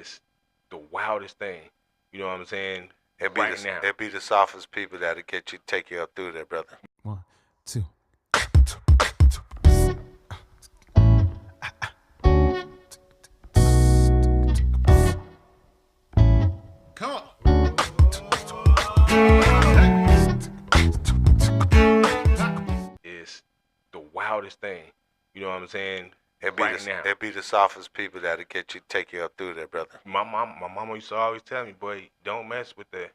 is the wildest thing. You know what I'm saying? Now. It be the softest people that'll take you up through there, brother. 1, 2. Come on. Is the wildest thing. You know what I'm saying? It be the softest people that'll take you up through there, brother. My mama used to always tell me, boy, don't mess with the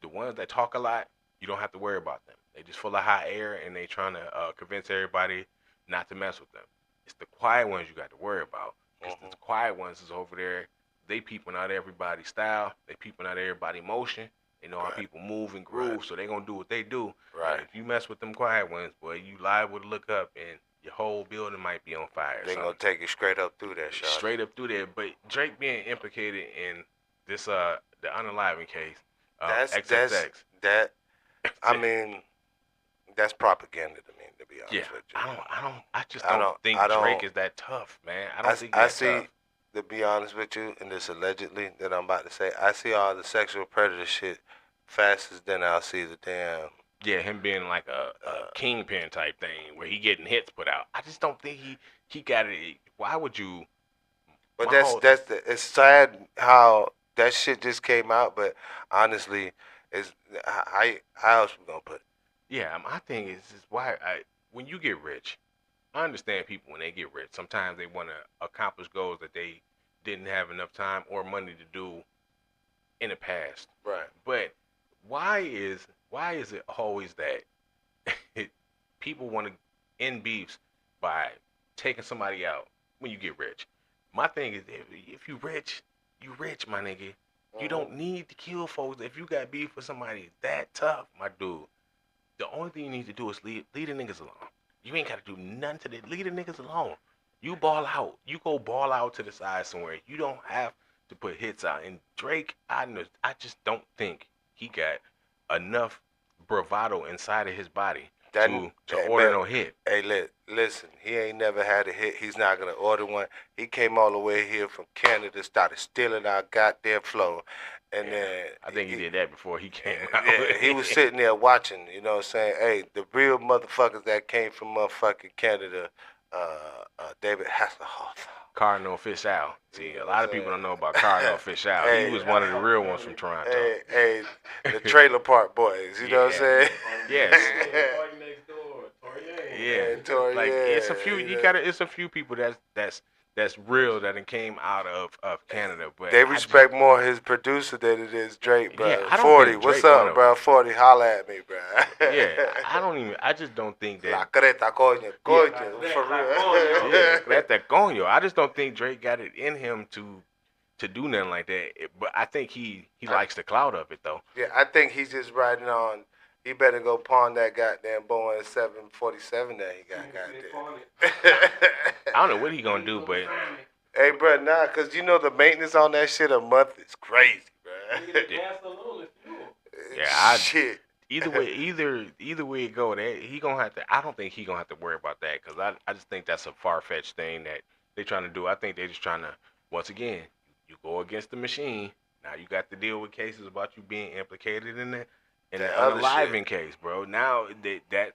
ones that talk a lot. You don't have to worry about them. They just full of hot air, and they trying to convince everybody not to mess with them. It's the quiet ones you got to worry about. Because the quiet ones is over there. They peeping out everybody's style. They peeping out everybody's motion. They know how people move and groove, so they gonna do what they do. Right. And if you mess with them quiet ones, boy, you liable to look up and your whole building might be on fire. They gonna take you straight up through there, Sean. Straight up through there. But Drake being implicated in this the unaliving case. XXX. I mean, that's propaganda to me, to be honest with you. I just don't think Drake is that tough, man. I don't think he's tough. To be honest with you, and this allegedly that I'm about to say, I see all the sexual predator shit faster than I'll see the damn. Yeah, him being like a kingpin type thing where he getting hits put out. I just don't think he got it. Why would you? But it's sad how that shit just came out. But honestly, it's how else we gonna put it? Yeah, my thing is why when you get rich, I understand people when they get rich. Sometimes they want to accomplish goals that they didn't have enough time or money to do in the past. Right. But why is it always that people want to end beefs by taking somebody out when you get rich? My thing is, if you rich, my nigga. You don't need to kill folks if you got beef with somebody that tough, my dude. The only thing you need to do is leave the niggas alone. You ain't got to do nothing to that. Leave the niggas alone. You ball out. You go ball out to the side somewhere. You don't have to put hits out. And Drake, I just don't think he got enough bravado inside of his body to order no hit. Hey, listen, he ain't never had a hit. He's not going to order one. He came all the way here from Canada, started stealing our goddamn flow. And then I think he did that before he came out. Yeah, he was sitting there watching, you know what I'm saying? Hey, the real motherfuckers that came from motherfucking Canada, David Hasselhoff. Cardinal Official. See, a lot of people don't know about Cardinal Official. He was one of the real ones from Toronto. Hey, the Trailer Park Boys, you know what I'm saying? Yes. Yeah. Torian. Like it's a few. It's a few people that's real that came out of Canada, but they respect more his producer than it is Drake, bro. Yeah, 40, what's up, bro? 40, holla at me, bro. Yeah, I just don't think that. La creta coño, for real. Yeah, creta coño. I just don't think Drake got it in him to do nothing like that. But I think he likes the clout of it though. Yeah, I think he's just riding on. He better go pawn that goddamn Boeing 747 that he got goddamn. I don't know what he gonna do, but hey, bro, nah, cause you know the maintenance on that shit a month is crazy, bro. Yeah, shit. Either way it go, he gonna have to. I don't think he gonna have to worry about that, cause I just think that's a far fetched thing that they trying to do. I think they just trying to once again you go against the machine. Now you got to deal with cases about you being implicated in it. In the unaliving case, bro. Now that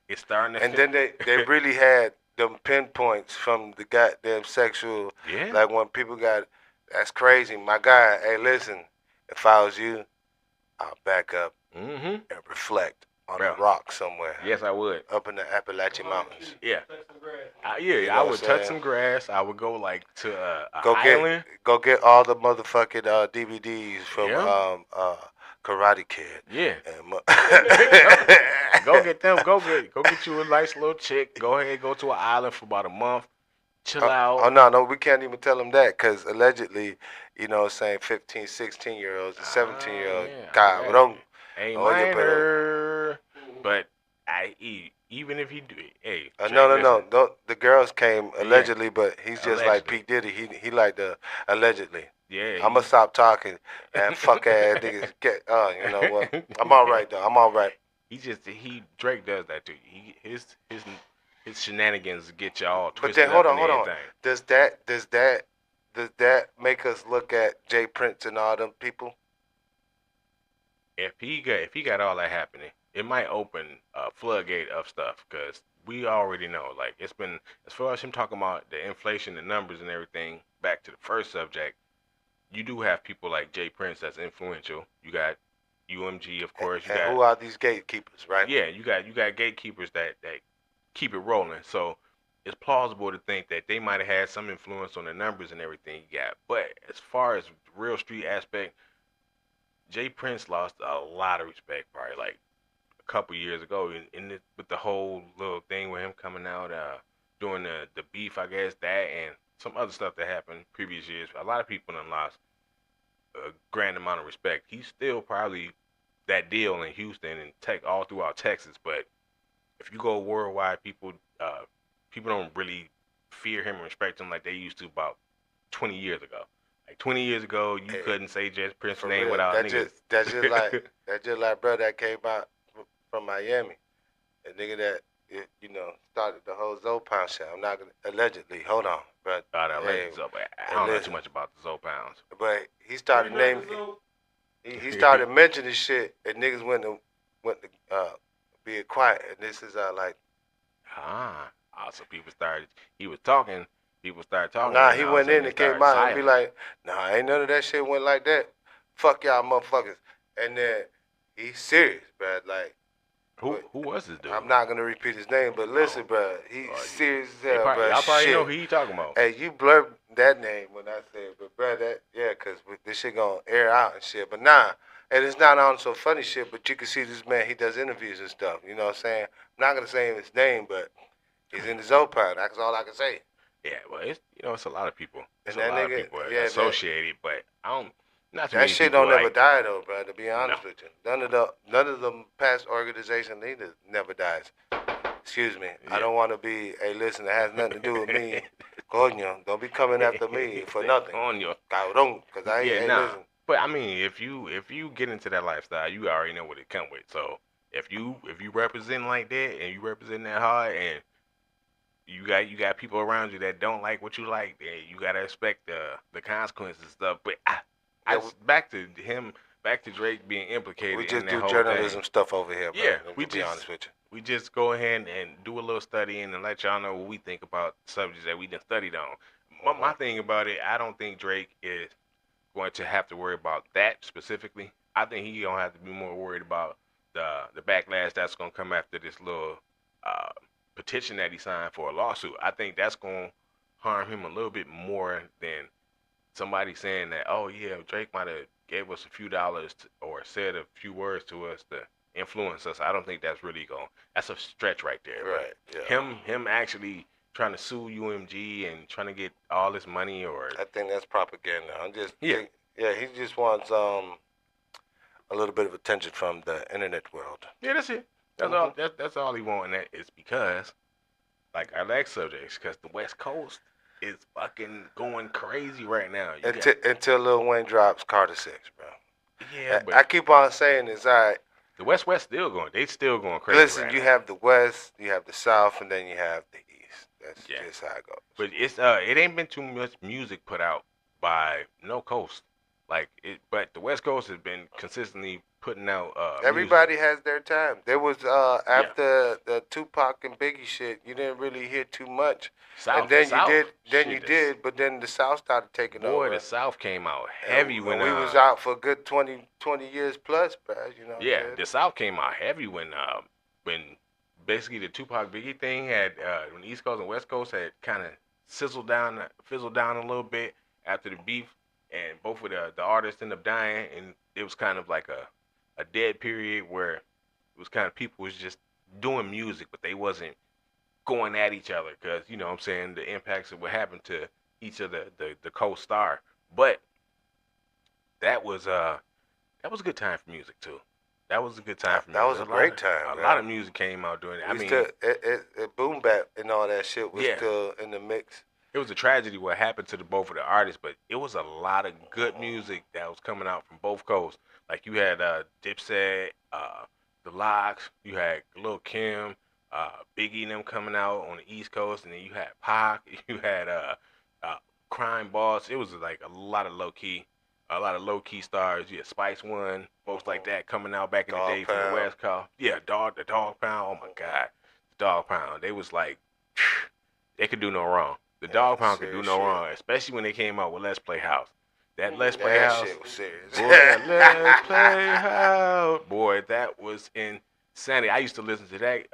it's starting to. And then they really had them pinpoints from the goddamn sexual. Yeah. Like when people got, that's crazy. My guy, hey, listen, if I was you, I'll back up and reflect on a rock somewhere. Yes, I would. Up in the Appalachian Mountains. Yeah. You know I would touch some grass. I would go like to an island. Go get all the motherfucking DVDs from Karate Kid. Yeah. Go get them. Go get you a nice little chick. Go ahead, go to an island for about a month. Chill out. Oh, no, we can't even tell them that because allegedly, you know what I'm saying, 15, 16-year-olds and 17-year-olds. Yeah, God, right. don't. Ain't minor. But even if he do it, hey. No. The girls came allegedly, but he's just like P. Diddy. He like the allegedly. Yeah. I'm going to stop talking and fuck ass niggas. You know what? I'm all right, though. I'm all right. Drake does that too. His shenanigans get y'all twisted. But then hold on. Does that make us us look at Jay Prince and all them people? If he got all that happening, it might open a floodgate of stuff because we already know. Like it's been as far as him talking about the inflation, the numbers, and everything. Back to the first subject, you do have people like Jay Prince that's influential. You got UMG, of course. You And got who are these gatekeepers, right? yeah, you got gatekeepers that keep it rolling. So it's plausible to think that they might have had some influence on the numbers and everything you got. But as far as real street aspect, Jay Prince lost a lot of respect probably like a couple years ago with the whole little thing with him coming out doing the beef, I guess, that and some other stuff that happened previous years. A lot of people done lost a grand amount of respect. He's still probably that deal in Houston and tech all throughout Texas, but if you go worldwide, people don't really fear him and respect him like they used to about 20 years ago. Like 20 years ago, you couldn't say Jay Prince's name real, without niggas. That's just like brother that came out from Miami, a nigga that started the whole Zoe Pound shit. I'm not gonna allegedly. Hold on, but I don't know too much about the Zoe Pounds. But he started naming. He started mentioning shit, and niggas went to be quiet. And this is like. So people started. He was talking. People started talking. Nah, he went in and came out and be like, "Nah, ain't none of that shit went like that. Fuck y'all motherfuckers." And then he's serious, bruh. Like, who was this dude? I'm not gonna repeat his name, but listen, bruh, he's serious as hell, bruh. Y'all probably know who he talking about. Hey, you blurred that name when I said, but bruh, cause this shit gonna air out and shit. But nah, and it's not on some funny shit. But you can see this man, he does interviews and stuff. You know what I'm saying? I'm not gonna say his name, but he's in his own pound. That's all I can say. Yeah, well, it's a lot of people. It's and a lot of people associated, but I don't. Not too many that shit people don't never die though, bro. To be honest with you, none of the past organization leaders never dies. Excuse me. Yeah. I don't want to be a listen. It has nothing to do with me. Coño, don't be coming after me for nothing. Coño, cabrón, because I ain't listen. But I mean, if you get into that lifestyle, you already know what it come with. So if you represent like that and you represent that hard and you got people around you that don't like what you like, then you gotta expect the consequences and stuff. But back to Drake being implicated. We just in that do journalism stuff over here, bro. Yeah, be honest with you. We just go ahead and do a little studying and let y'all know what we think about subjects that we done studied on. My thing about it, I don't think Drake is going to have to worry about that specifically. I think he gonna have to be more worried about the backlash that's gonna come after this little petition that he signed for a lawsuit. I think that's gonna harm him a little bit more than somebody saying that, oh yeah, Drake might have gave us a few dollars or said a few words to us to influence us. I don't think that's that's a stretch right there. Right. Yeah. Him actually trying to sue UMG and trying to get all this money I think that's propaganda. He just wants a little bit of attention from the internet world. Yeah, that's it. That's all. That's all he wants, and that is because, like our next subjects, because the West Coast is fucking going crazy right now. Until Lil Wayne drops Carter 6, bro. Yeah, but I keep on saying this. All right. The West still going. They still going crazy. Listen, right you now. have the West, you have the South, and then you have the East. That's just how it goes. But it ain't been too much music put out by no coast. But the West Coast has been consistently putting out everybody music. has their time. There was after the Tupac and Biggie shit, you didn't really hear too much. South, and then South, you did, but then the South started taking over. Boy, the South came out heavy when we was out for a good 20 years plus, bro. You know. Yeah, the South came out heavy when basically the Tupac Biggie thing had when the East Coast and West Coast had kind of fizzled down a little bit after the beef, and both of the artists ended up dying, and it was kind of like a dead period where it was kind of people was just doing music, but they wasn't going at each other because, you know what I'm saying, the impacts of what happened to each of the co-star. But that was a good time for music too. That was a good time for music. That was a great time. A lot of music came out during it. I mean, boom bap and all that shit was still in the mix. It was a tragedy what happened to both of the artists, but it was a lot of good music that was coming out from both coasts. Like you had Dipset, The Lox, you had Lil Kim, Biggie and them coming out on the East Coast, and then you had Pac, you had Crime Boss. It was like a lot of low key stars. Yeah, Spice One, folks like that coming out back in the Dog day from the Pound. West Coast. Yeah, the Dog Pound. Oh my God, Dog Pound. They was like, they could do no wrong. The Dog Pound could do serious no shit. wrong, especially when they came out with Let's Play House. That Let's Play That House. shit was serious. Boy, Let's Play House. Boy, that was insanity. I used to listen to that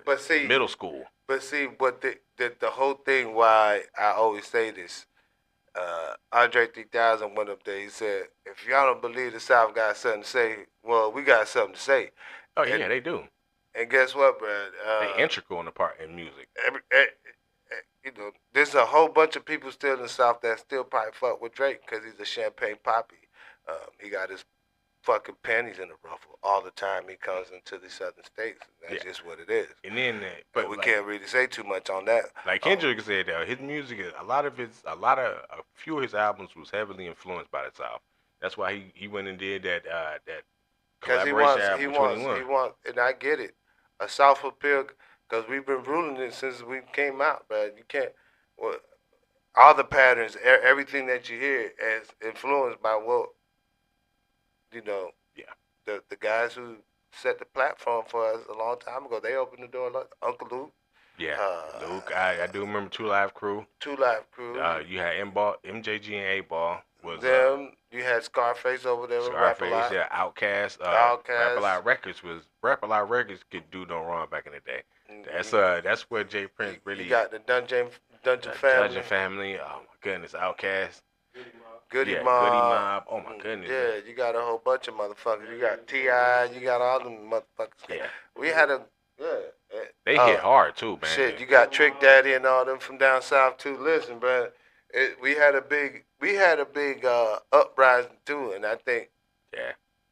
But see, in middle school. But see, what the whole thing why I always say this, Andre 3000 went up there. He said, "If y'all don't believe the South got something to say, well, we got something to say." Oh yeah, they do. And guess what, bro? They integral in the part in music. You know, there's a whole bunch of people still in the South that still probably fuck with Drake because he's a champagne poppy. He got his fucking panties in a ruffle all the time he comes into the southern states. That's just what it is. And then, but we can't really say too much on that. Like Kendrick said, his music is a few of his albums was heavily influenced by the South. That's why he went and did that collaboration album with 21. He wants, and I get it, a South appeal because we've been ruling it since we came out, but you can't. Well, all the patterns, everything that you hear is influenced by what, you know, the guys who set the platform for us a long time ago. They opened the door, like Uncle Luke. Yeah, Luke. I do remember Two Live Crew. Two Live Crew. You had MJG and 8 Ball. Was them. You had Scarface over there. Scarface, yeah. Outkast. Rap A Lot Records could do no wrong back in the day. That's where Jay Prince really. You got the Dungeon Family. Dungeon Family. Oh my goodness, Outkast. Goody Mob. Oh my goodness. Yeah, you got a whole bunch of motherfuckers. You got T.I. You got all them motherfuckers. Yeah. We had a They hit hard too, man. Shit, you got Trick Daddy and all them from down south too. Listen, bro, we had a big uprising too, and I think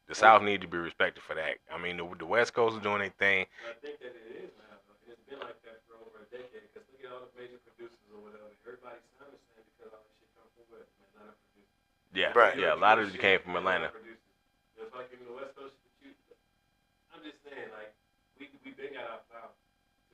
the South need to be respected for that. I mean, the West Coast is doing their thing. I think that it is now. It's been like that for over a decade. Because look at all the major producers or whatever. Everybody sounds the same because all this shit comes from where? From Atlanta producers. Yeah, right. Yeah, a lot of it came from Atlanta. If I give you the West Coast, I'm just saying, like, we been got our flowers.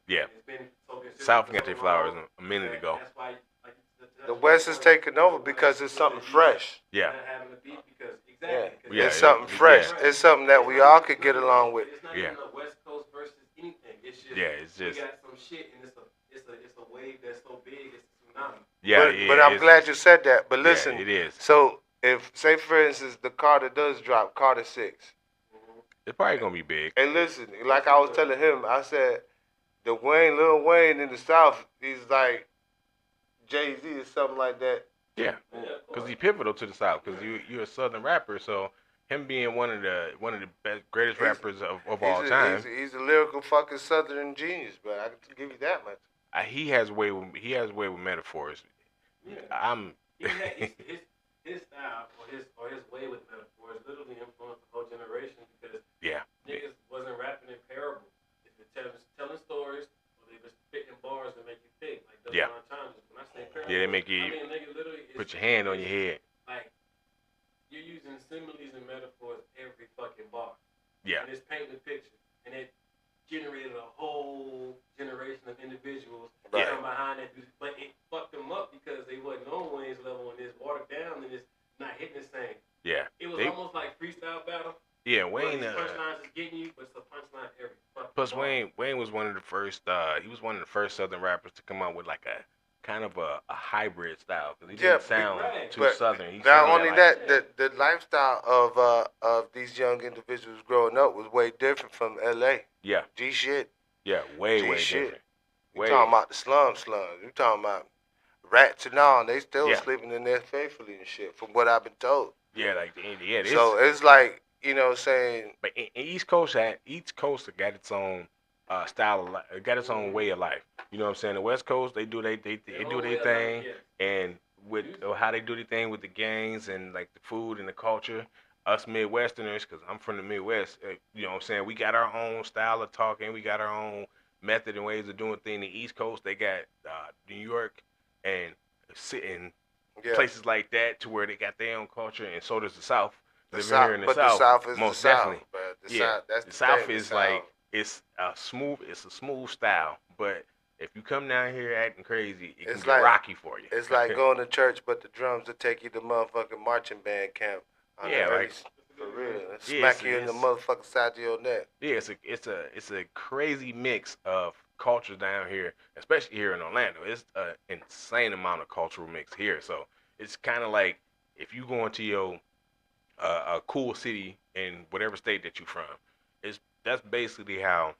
Yeah. It's been so consistent. South got their flowers a minute ago. That's why, like, the West is taking over because it's something fresh. Yeah. Having a beat because Yeah, it's something fresh. Yeah. It's something that we all could get along with. It's not even a West Coast versus anything. It's just we got some shit and it's a wave that's so big, it's a tsunami. Yeah, but I'm glad you said that. But listen, it is. So if, say for instance, the Carter does drop, Carter 6. It's probably gonna be big. And listen, like I was telling him, I said the Lil Wayne in the South, he's like Jay-Z or something like that. Yeah, because he's pivotal to the South. Because you're a Southern rapper, so him being one of the greatest rappers of all time. He's a lyrical fucking Southern genius, but I can give you that much. He has way with metaphors. Yeah. His style or his way with metaphors literally influenced the whole generation because niggas wasn't rapping in parables. If you're telling stories or they were spitting bars that make you think. Like those times when I say parables, they make you nigga literally put your hand on your head. Like you're using similes and metaphors every fucking bar. Yeah. And it's painting a picture. And it generated a whole generation of individuals come behind that. But it fucked them up because they wasn't on Wayne's level and it's watered down and it's not hitting the same. Yeah. It was almost like freestyle battle. Yeah, Wayne. Punchlines is getting you, but it's a punchline every fucking Plus, bar. Wayne was one of the first. He was one of the first Southern rappers to come out with like a kind of a hybrid style because he didn't sound too Southern. Not only that, the lifestyle of these young individuals growing up was way different from L.A. Yeah. G shit. Yeah, way shit. different. You talking about the slums. You talking about rats and all. They still sleeping in there faithfully and shit, from what I've been told. Yeah, like so it's like, you know, saying. But in East Coast got its own style, got its own way of life. You know what I'm saying? The West Coast, they do their thing, and with how they do their thing with the gangs and like the food and the culture. Us Midwesterners, because I'm from the Midwest, you know what I'm saying? We got our own style of talking. We got our own method and ways of doing things. The East Coast, they got New York and places like that to where they got their own culture, and so does the South. The South is most the definitely. South, but the South is like it's a smooth style, but If you come down here acting crazy, it It's can get rocky for you. It's like going to church, but the drums will take you to motherfucking marching band camp. Yeah, like for real, smack you in the motherfucking side of your neck. Yeah, it's a crazy mix of cultures down here, especially here in Orlando. It's an insane amount of cultural mix here. So it's kind of like if you go into your a cool city in whatever state that you're from, that's basically how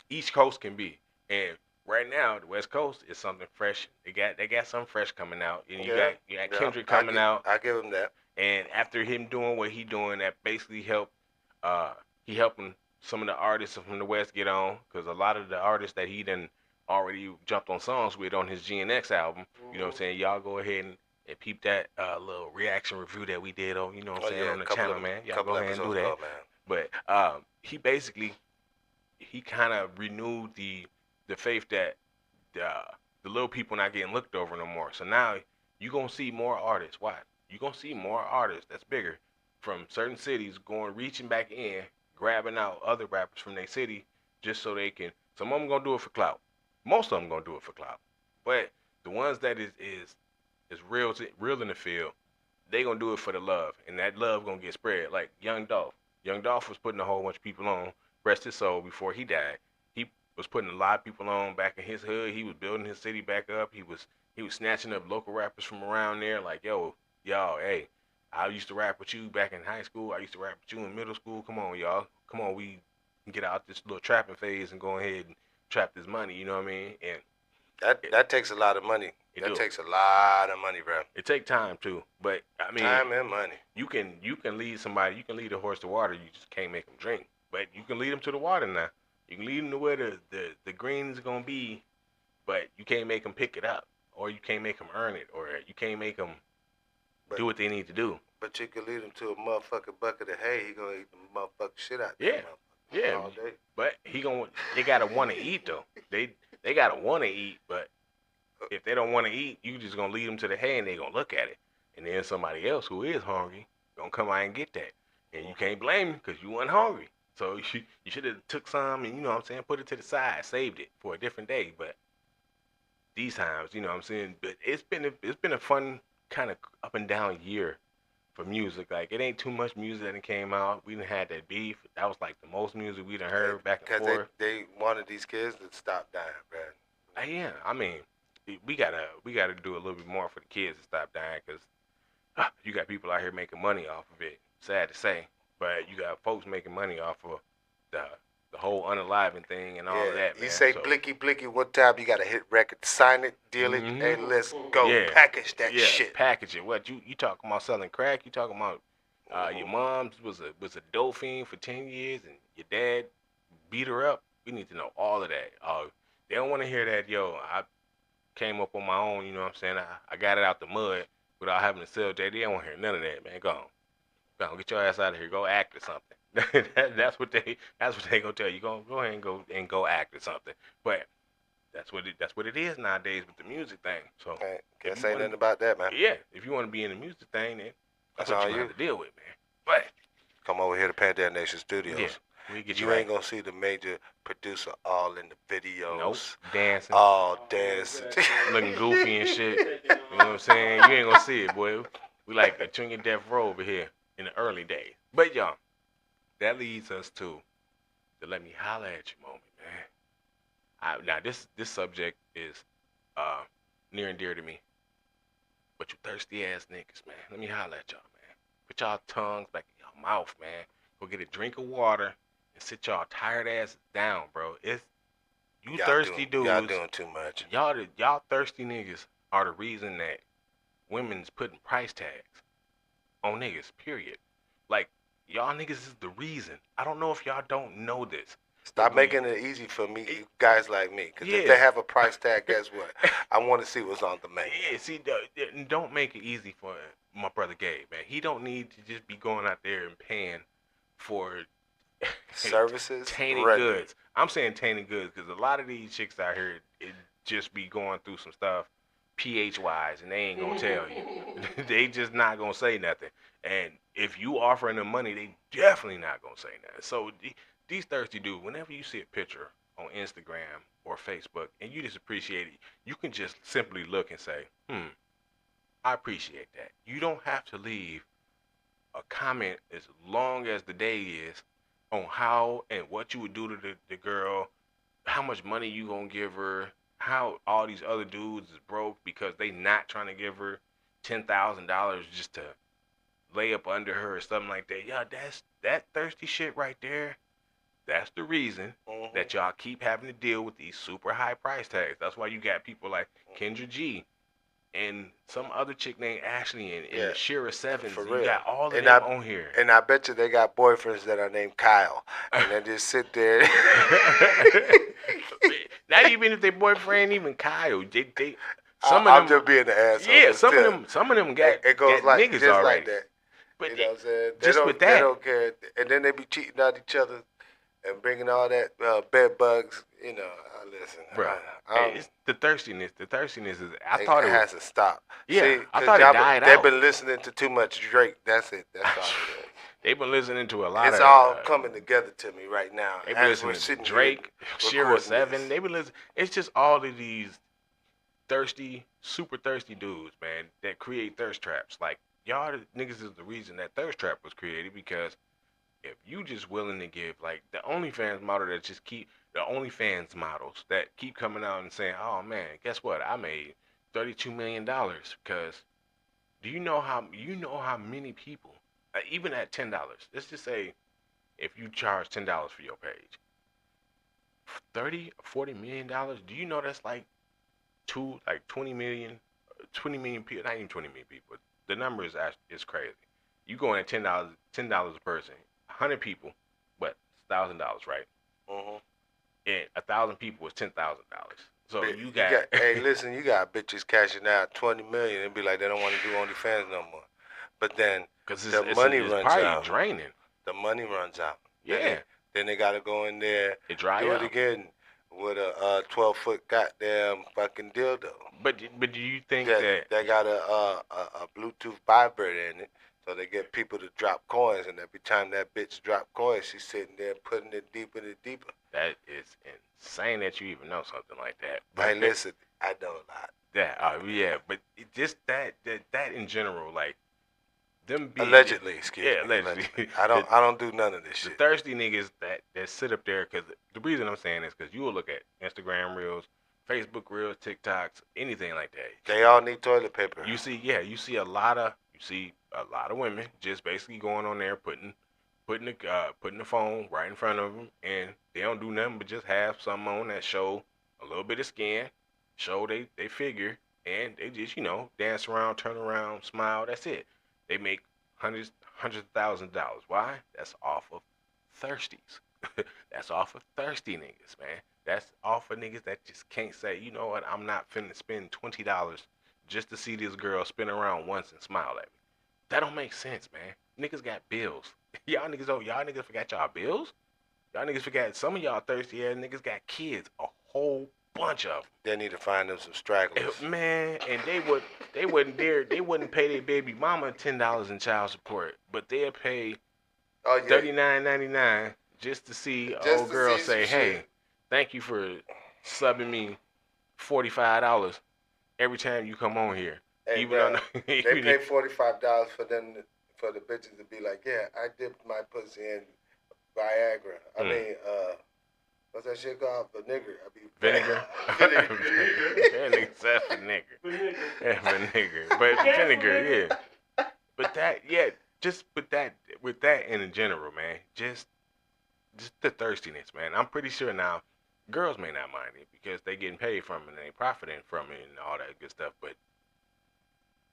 East Coast can be. And right now, the West Coast is something fresh. They got something fresh coming out, and you got Kendrick coming out. I give him that. And after him doing what he doing, that basically helped. He helping some of the artists from the West get on, because a lot of the artists that he done already jumped on songs with on his GNX album. You know what I'm saying? Y'all go ahead and peep that little reaction review that we did on, you know what I'm saying, on the channel, man. Y'all go ahead and do that. But he basically he kind of renewed the faith that the little people not getting looked over no more. So now you gonna see more artists. Why? You gonna see more artists that's bigger from certain cities reaching back in, grabbing out other rappers from their city just so they can. Some of them gonna do it for clout. Most of them gonna do it for clout. But the ones that is real in the field, they gonna do it for the love, and that love gonna get spread. Like Young Dolph. Young Dolph was putting a whole bunch of people on, rest his soul, before he died. He was putting a lot of people on back in his hood. He was building his city back up. He was snatching up local rappers from around there. Like, yo, y'all, hey, I used to rap with you back in high school. I used to rap with you in middle school. Come on, y'all. Come on, we can get out this little trapping phase and go ahead and trap this money. You know what I mean? And that takes a lot of money. That takes a lot of money, bro. It takes time too, but I mean, time and money. You can lead somebody. You can lead a horse to water. You just can't make them drink. But you can lead them to the water now. You can lead them to where the green's gonna be, but you can't make them pick it up, or you can't make them earn it, or you can't make them do what they need to do. But you can lead them to a motherfucking bucket of hay. He gonna eat the motherfucking shit out there. Yeah. All day. But they gotta want to eat though. They gotta want to eat, but if they don't want to eat, you just gonna lead them to the hay and they gonna look at it, and then somebody else who is hungry gonna come out and get that, and you can't blame them because you weren't hungry. So you should have took some and, you know what I'm saying, put it to the side, saved it for a different day. But these times, you know what I'm saying, but it's been a fun kind of up and down year for music. Like, it ain't too much music that came out. We done had that beef. That was like the most music we done heard back and forth. They wanted these kids to stop dying, man. Yeah, I mean, we gotta do a little bit more for the kids to stop dying, because you got people out here making money off of it. Sad to say, but you got folks making money off of the whole unaliving thing and all of that, man. You say blicky, one time you gotta hit record, sign it, deal it, and let's go. Package that shit. Package it. What you talking about selling crack? You talking about your mom was a dope fiend for 10 years and your dad beat her up? We need to know all of that. They don't want to hear that, yo, I came up on my own, you know what I'm saying? I got it out the mud without having to sell JD. They don't want to hear none of that, man. Go on, get your ass out of here. Go act or something. That's what they gonna tell you. Go ahead and go act or something. But that's what it is nowadays with the music thing. So can't say nothing about that, man. Yeah, if you want to be in the music thing, then that's what you have to deal with, man. But come over here to XXXtentacion Studios. Yeah. You ain't gonna see the major producer all in the videos. Nope. Dancing. All dancing. Looking goofy and shit. You know what I'm saying? You ain't gonna see it, boy. We like a Junior Death Row over here in the early days. But y'all, that leads us to the Let Me Holla At You moment, man. Now this subject is near and dear to me. But you thirsty ass niggas, man. Let me holla at y'all, man. Put y'all tongues back in y'all mouth, man. Go get a drink of water and sit y'all tired asses down, bro. It's you thirsty dudes. Y'all doing too much. Y'all thirsty niggas are the reason that women's putting price tags on niggas, period. Like, y'all niggas is the reason. I don't know if y'all don't know this. Stop making it easy for me, guys like me. Because if they have a price tag, guess what? I want to see what's on the menu. Yeah, see, don't make it easy for my brother Gabe, man. He don't need to just be going out there and paying for services, tainted goods. I'm saying tainted goods because a lot of these chicks out here, it just be going through some stuff pH-wise, and they ain't gonna tell you. They just not gonna say nothing. And if you offering them money, they definitely not gonna say nothing. So these thirsty dudes, whenever you see a picture on Instagram or Facebook and you just appreciate it, you can just simply look and say, I appreciate that. You don't have to leave a comment as long as the day is on how and what you would do to the girl, how much money you gonna give her, how all these other dudes is broke because they not trying to give her $10,000 just to lay up under her or something like that. Yeah, that's that thirsty shit right there. That's the reason that y'all keep having to deal with these super high price tags. That's why you got people like Kendra G and some other chick named Ashley and the Shira Sevens. For you real. got all of them on here. And I bet you they got boyfriends that are named Kyle. And they just sit there. Not even if their boyfriend even Kyle. They some of them, I'm just being an asshole. Yeah, some of them got, it goes got like, niggas just already. like that. But you know what I'm saying? Just with that. They don't care. And then they be cheating on each other and bringing all that bed bugs. You know, listen. Bro, it's the thirstiness. The thirstiness is, I it thought it has to stop. Yeah, see, I thought it died out. They've been listening to too much Drake. That's it. That's all it is. They've been listening to a lot it's all coming together to me right now. They've been listening to Drake, Shira 7. They've been listening. It's just all of these thirsty, super thirsty dudes, man, that create thirst traps. Like, y'all niggas is the reason that thirst trap was created, because if you just willing to give, like, the OnlyFans model that just keep, the OnlyFans models that keep coming out and saying, oh, man, guess what? I made $32 million because do you know how many people, even at $10, let's just say if you charge $10 for your page, $40 million, do you know that's like 20 million people, not even 20 million people. The number is crazy. You going at $10 a person, 100 people, what, $1,000, right? And 1,000 people is $10,000. So you got hey, listen, you got bitches cashing out $20 million and be like they don't want to do OnlyFans no more. But then the money runs out. Draining. The money runs out. Yeah. Then they gotta go in there, do it again with a 12-foot goddamn fucking dildo. But do you think that they got a Bluetooth vibrator in it, so they get people to drop coins, and every time that bitch drop coins, she's sitting there putting it deeper and deeper. That is insane that you even know something like that. Hey, listen, I know a lot. Yeah, but just that in general, like them being allegedly, excuse me. Allegedly. I don't do none of this shit. The thirsty niggas that sit up there, because the reason I'm saying is because you will look at Instagram reels, Facebook reels, TikToks, anything like that. They all need toilet paper. You see a lot of women just basically going on there putting the phone right in front of them, and they don't do nothing but just have something on that show a little bit of skin, show they figure, and they just dance around, turn around, smile. That's it. They make hundreds of thousands of dollars. Why? That's off of thirsties. That's off of thirsty niggas, man. That's off of niggas that just can't say, you know what, I'm not finna spend $20 just to see this girl spin around once and smile at me. That don't make sense, man. Niggas got bills. Y'all niggas forgot y'all bills? Y'all niggas forgot, some of y'all thirsty ass niggas got kids, a whole bunch of them. They need to find them some stragglers. Man, and they wouldn't pay their baby mama $10 in child support, but they'll pay $39.99 just to see an old girl say, hey, thank you for subbing me $45 every time you come on here. Hey, even they pay $45 for the bitches to be like, yeah, I dipped my pussy in Viagra. I mean, what's that shit called? Vinegar. Vinegar. Vinegar. That's vinegar. Yeah, vinegar. But vinegar, yeah. But that, yeah, just with that in general, man, just the thirstiness, man. I'm pretty sure now girls may not mind it because they getting paid from it and they profiting from it and all that good stuff. But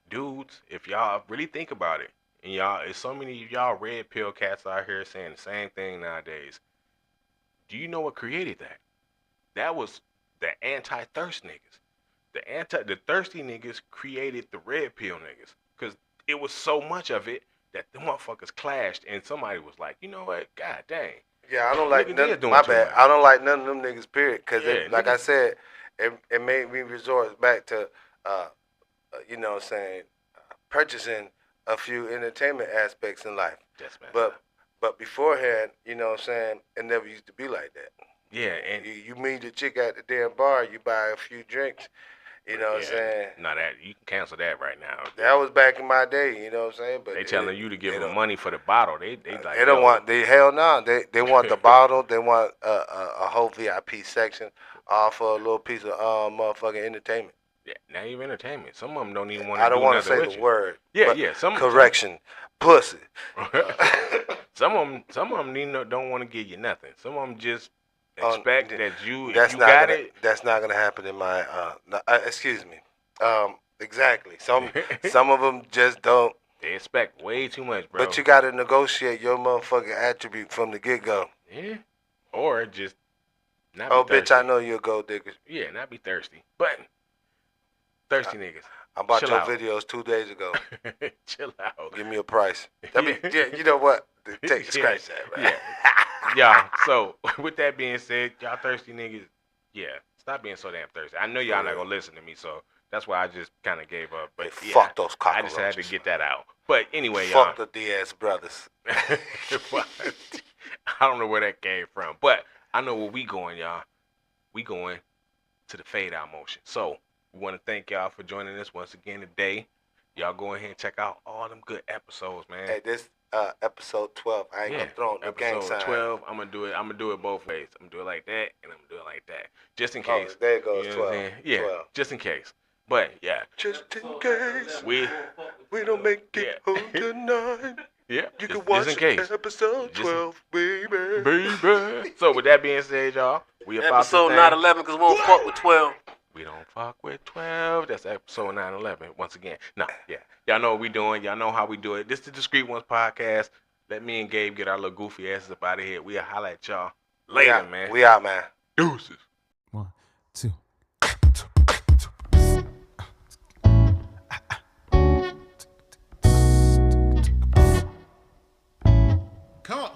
dudes, if y'all really think about it, and there's so many of y'all red pill cats out here saying the same thing nowadays. Do you know what created that? That was the anti-thirst niggas. The thirsty niggas created the red pill niggas, because it was so much of it that the motherfuckers clashed, and somebody was like, you know what? God dang. Yeah, I don't like none. My bad. I don't like none of them niggas. Period. Because like I said, it made me resort back to, purchasing a few entertainment aspects in life. Yes, man. But beforehand, you know what I'm saying, it never used to be like that. Yeah, and you meet the chick at the damn bar, you buy a few drinks. You know what I'm saying? No, that you can cancel that right now. That was back in my day. You know what I'm saying? But they telling you to give them money for the bottle. They like they don't want. Hell no. They want the bottle. They want a whole VIP section, all for a little piece of motherfucking entertainment. Yeah, not even entertainment. Some of them don't even want I to do don't want nothing to say with the you. word. Yeah. Correction, pussy. Some of them don't want to give you nothing. Some of them just expect that you got it. That's not gonna happen in my. Excuse me. Exactly. Some of them just don't. They expect way too much, bro. But you gotta negotiate your motherfucking attribute from the get go. Yeah. Or just not. Oh, be thirsty. bitch! I know you're a gold digger. Yeah, not be thirsty, but thirsty niggas. I bought Chill your out. videos 2 days ago. Chill out. Give me a price. I mean, yeah, you know what? Take the scratch that, right? Yeah. So with that being said, y'all thirsty niggas, stop being so damn thirsty. I know y'all not gonna listen to me, so that's why I just kind of gave up. But fuck those cockroaches. I just had to get that out. But anyway, y'all. Fuck the Diaz brothers. I don't know where that came from, but I know where we going, y'all. We going to the fade out motion. So we want to thank y'all for joining us once again today. Y'all go ahead and check out all them good episodes, man. Hey, this episode 12. I ain't gonna throw the gang sign. Episode 12. I'm gonna do it both ways. I'm gonna do it like that, and I'm gonna do it like that, just in case. Oh, there it goes. You know 12. Yeah, 12. Just in case. But yeah, just in case we don't make it home tonight. Yeah, you can watch in case. episode 12, baby. Baby. So with that being said, y'all, we about episode 9/11 because we don't fuck with 12. We don't fuck with 12. That's episode 9/11. Once again, y'all know what we doing. Y'all know how we do it. This is the Discreet Ones podcast. Let me and Gabe get our little goofy asses up out of here. We'll holla at y'all later, man. We out, man. Deuces. 1, 2. Come on.